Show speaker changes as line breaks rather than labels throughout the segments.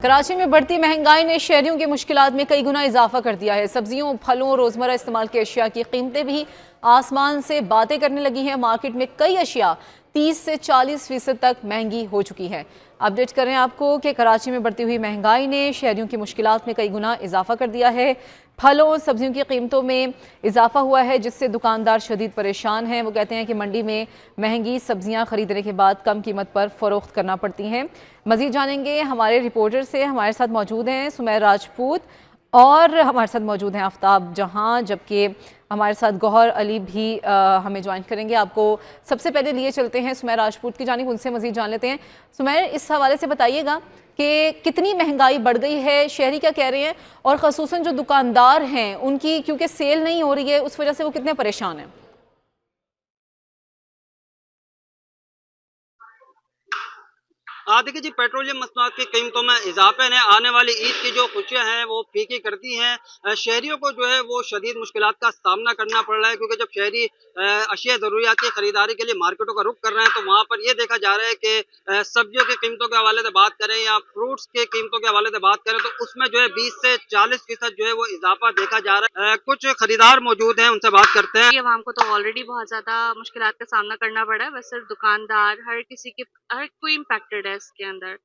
कराची में बढ़ती महंगाई ने शहरियों की मुश्किलात में कई गुना इजाफा कर दिया है। सब्जियों, फलों, रोजमर्रा इस्तेमाल की अशिया की कीमतें भी आसमान से बातें करने लगी हैं। मार्केट में कई अशिया 30 से 40% तक महंगी हो चुकी है। अपडेट करें आपको कि कराची में बढ़ती हुई महंगाई ने शहरियों की मुश्किलात में कई गुना इजाफा कर दिया है। फलों और सब्जियों की कीमतों में इजाफा हुआ है, जिससे दुकानदार शदीद परेशान हैं। वो कहते हैं कि मंडी में महंगी सब्जियां खरीदने के बाद कम कीमत पर फरोख्त करना पड़ती हैं। मजीद जानेंगे हमारे रिपोर्टर से। हमारे साथ मौजूद हैं सुमैर राजपूत और हमारे साथ मौजूद हैं आफ्ताब जहां, जबकि हमारे साथ गौहर अली भी हमें ज्वाइन करेंगे। आपको सबसे पहले लिए चलते हैं सुमैर राजपूत की जानिब, उनसे मजीद जान लेते हैं। सुमैर, इस हवाले से बताइएगा कि कितनी महंगाई बढ़ गई है, शहरी क्या कह रहे हैं, और ख़ुसूसन जो दुकानदार हैं उनकी क्योंकि सेल नहीं हो रही है उस वजह से वो कितने परेशान हैं।
देखिए जी, पेट्रोलियम मसनूआत की कीमतों में इजाफे ने आने वाली ईद की जो खुशियां हैं वो फीकी कर दी हैं। शहरियों को जो है वो शदीद मुश्किलात का सामना करना पड़ रहा है, क्योंकि जब शहरी अशिया ज़रूरियात की खरीदारी के लिए मार्केटों का रुख कर रहे हैं तो वहाँ पर ये देखा जा रहा है कि सब्जियों की कीमतों के हवाले से बात करें या फ्रूट्स के कीमतों के हवाले से बात करें तो उसमें जो है 20 से 40% जो है वो इजाफा देखा जा रहा है। कुछ खरीदार मौजूद हैं, उनसे बात करते हैं।
ये आवाम को तो ऑलरेडी बहुत ज़्यादा मुश्किलात का सामना करना पड़ा है। बस सिर्फ दुकानदार, हर कोई इम्पैक्टेड है इसके अंदर।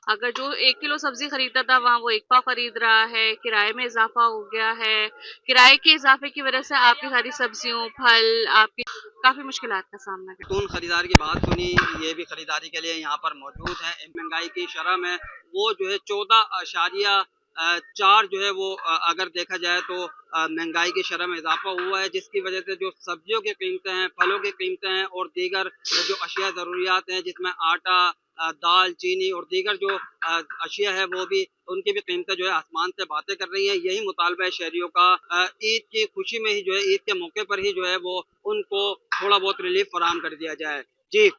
अगर जो 1 किलो सब्ज़ी खरीदता था वहाँ वो 1 पाव खरीद रहा है, किराए में इज़ाफ़ा हो गया है। किराए के इज़ाफ़े की वज़ह से आपकी सारी सब्जियों, फल आपकी काफ़ी मुश्किलात का सामना कर।
उन खरीदार की बात सुनी, ये भी खरीदारी के लिए यहाँ पर मौजूद है। महंगाई की शरह में वो जो है 14.4 जो है वो अगर देखा जाए तो महंगाई की शरह में इजाफा हुआ है, जिसकी वजह से जो सब्जियों की कीमतें हैं, फलों की कीमतें हैं और दीगर जो अशिया ज़रूरियात हैं जिसमें आटा, दाल, चीनी और दीगर जो अशिया है वो भी उनकी भी कीमतें जो है आसमान से बातें कर रही हैं। यही मुतालबा है शहरियों का। ईद की खुशी में ही जो है, ईद के मौके पर ही जो है वो उनको थोड़ा बहुत रिलीफ फराहम कर दिया जाए। जी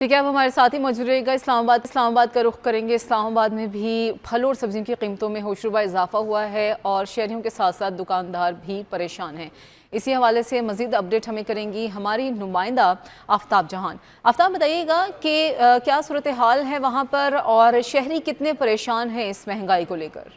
ठीक है, अब हमारे साथ ही मौजूद रहेगा इस्लामाबाद का रुख करेंगे। इस्लामाबाद में भी फलों और सब्जियों की कीमतों में होशरुबा इजाफा हुआ है और शहरियों के साथ साथ दुकानदार भी परेशान हैं। इसी हवाले से मज़ीद अपडेट हमें करेंगी हमारी नुमाइंदा आफ्ताब जहान। आफ्ताब, बताइएगा कि क्या सूरत हाल है वहाँ पर और शहरी कितने परेशान हैं इस महंगाई को लेकर।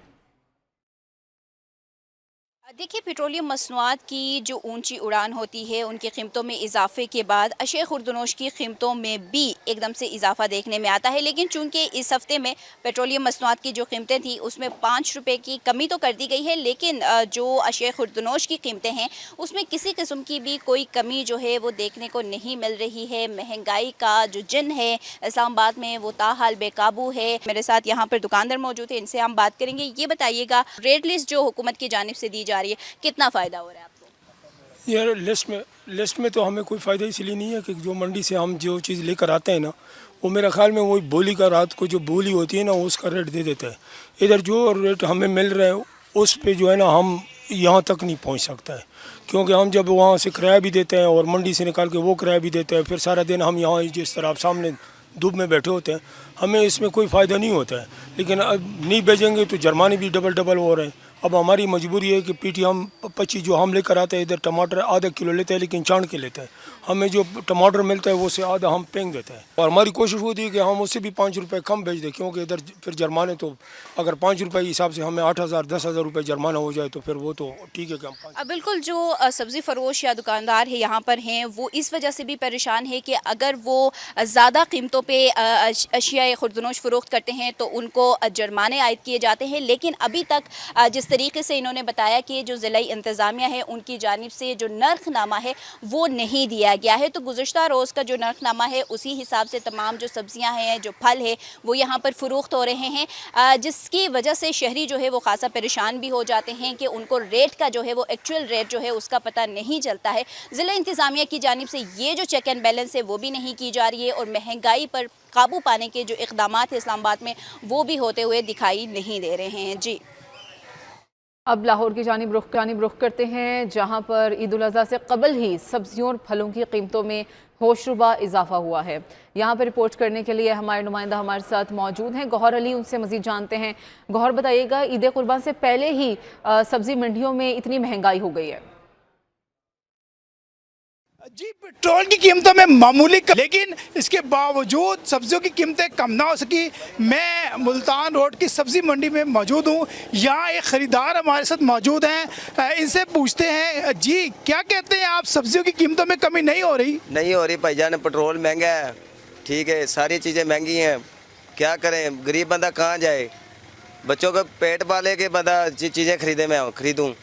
देखिए, पेट्रोलियम मसनूआत की जो ऊंची उड़ान होती है उनकी कीमतों में इजाफे के बाद अशिया खुर्दनोश की कीमतों में भी एकदम से इजाफा देखने में आता है। लेकिन चूंकि इस हफ्ते में पेट्रोलियम मसनूआत की जो कीमतें थी उसमें 5 रुपये की कमी तो कर दी गई है, लेकिन जो अशिया खुर्दनोश की कीमतें हैं उसमें किसी किस्म की भी कोई कमी जो है वो देखने को नहीं मिल रही है। महंगाई का जो जिन है इस्लामाबाद में वो ताहाल बेकाबू है। मेरे साथ यहाँ पर दुकानदार मौजूद है, इनसे हम बात करेंगे। ये बताइएगा, रेट लिस्ट जो हुकूमत की जानिब से दी जा रही है, कितना फ़ायदा हो रहा है आपको?
यार, लिस्ट में तो हमें कोई फ़ायदा इसलिए नहीं है कि जो मंडी से हम जो चीज़ लेकर आते हैं ना, वो मेरा ख्याल में वही बोली का रात को जो बोली होती है ना उसका रेट दे देता है। इधर जो रेट हमें मिल रहा है उस पे जो है ना हम यहाँ तक नहीं पहुँच सकता है, क्योंकि हम जब वहाँ से किराया भी देते हैं और मंडी से निकाल के वो किराया भी देते हैं, फिर सारा दिन हम यहाँ जिस तरह आप सामने धूप में बैठे होते हैं, हमें इसमें कोई फ़ायदा नहीं होता है। लेकिन अब नहीं बेचेंगे तो जुर्माने भी डबल हो रहे हैं। अब हमारी मजबूरी है कि पीटी हम 25 जो हम लेकर आते हैं, इधर टमाटर आधा किलो लेते हैं लेकिन छान के लेते हैं। हमें जो टमाटर मिलता है वो से आधा हम फेंक देते हैं और हमारी कोशिश होती है कि हम उससे भी 5 रुपये कम बेच दें, क्योंकि इधर फिर जुर्माने तो अगर 5 रुपये के हिसाब से हमें 8,000 10,000 रुपये जुर्माना हो जाए तो फिर वो तो ठीक है कि हम
बिल्कुल, जो सब्ज़ी फ़रोश या दुकानदार है यहाँ पर हैं वो इस वजह से भी परेशान है कि अगर वो ज़्यादा कीमतों पे अशिया खुर्दनोश फ़रोख्त करते हैं तो उनको जुर्माने आयद किए जाते हैं। लेकिन अभी तक जिस तरीके से इन्होंने बताया कि जो ज़िला इंतज़ामिया है उनकी जानिब से जो नर्खनामा है वो नहीं दिया गया है, तो गुज़श्ता रोज़ का जो नर्खनामा है उसी हिसाब से तमाम जो सब्ज़ियाँ हैं, जो फल है वो यहाँ पर फ़रोख्त हो रहे हैं, जिसकी वजह से शहरी जो है वो खासा परेशान भी हो जाते हैं कि उनको रेट का जो है वो एक्चुअल रेट जो है उसका पता नहीं चलता है। ज़िला इंतज़ामिया की जानिब से ये जो चेक एंड बैलेंस है वो भी नहीं की जा रही है और महंगाई पर काबू पाने के जो इक़दामात है इस्लामाबाद में वो भी होते हुए दिखाई नहीं दे रहे हैं। जी,
अब लाहौर की जानिब रुख करते हैं, जहां पर ईद उल अज़हा से कबल ही सब्जियों और फलों की कीमतों में होशरुबा इजाफा हुआ है। यहाँ पर रिपोर्ट करने के लिए हमारे नुमाइंदा हमारे साथ मौजूद हैं गौहर अली, उनसे मज़ीद जानते हैं। गौहर, बताइएगा, ईद कुर्बान से पहले ही सब्जी मंडियों में इतनी महंगाई हो गई है।
जी, पेट्रोल की कीमतों में मामूली लेकिन इसके बावजूद सब्जियों की कीमतें कम ना हो सकी। मैं मुल्तान रोड की सब्जी मंडी में मौजूद हूँ। यहाँ एक ख़रीदार हमारे साथ मौजूद हैं, इनसे पूछते हैं जी क्या कहते हैं आप, सब्जियों की कीमतों में कमी नहीं हो रही?
नहीं हो रही भाईजान, पेट्रोल महंगा है, ठीक है, सारी चीज़ें महंगी हैं, क्या करें, गरीब बंदा कहाँ जाए, बच्चों को पेट पाले के बंदा चीज़ें खरीदूँ,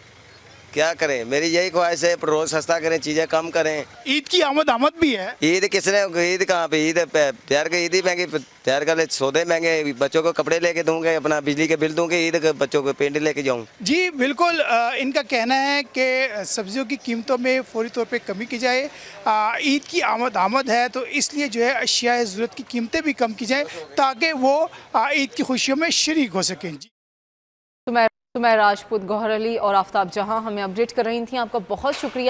क्या करें। मेरी यही ख्वाहिश है पेट्रोल सस्ता करें, चीज़ें कम करें।
ईद की आमद भी है।
ईद किसने, ईद कहाँ पे, ईद प्यार का ईद ही महंगी, प्यार का सौदे महंगे, बच्चों को कपड़े लेके दूंगे, अपना बिजली के बिल दूंगे, ईद के बच्चों को पेंट लेके जाऊँ।
जी बिल्कुल, इनका कहना है कि सब्जियों की कीमतों में फौरी तौर पे कमी की जाए। ईद की आमद है तो इसलिए जो है अशिया ज़रूरत की कीमतें भी कम की जाए ताकि वो ईद की खुशियों में शरीक हो सकें। जी,
तो मैं राजपूत, गौहर अली और आफ्ताब जहां हमें अपडेट कर रही थी, आपका बहुत शुक्रिया।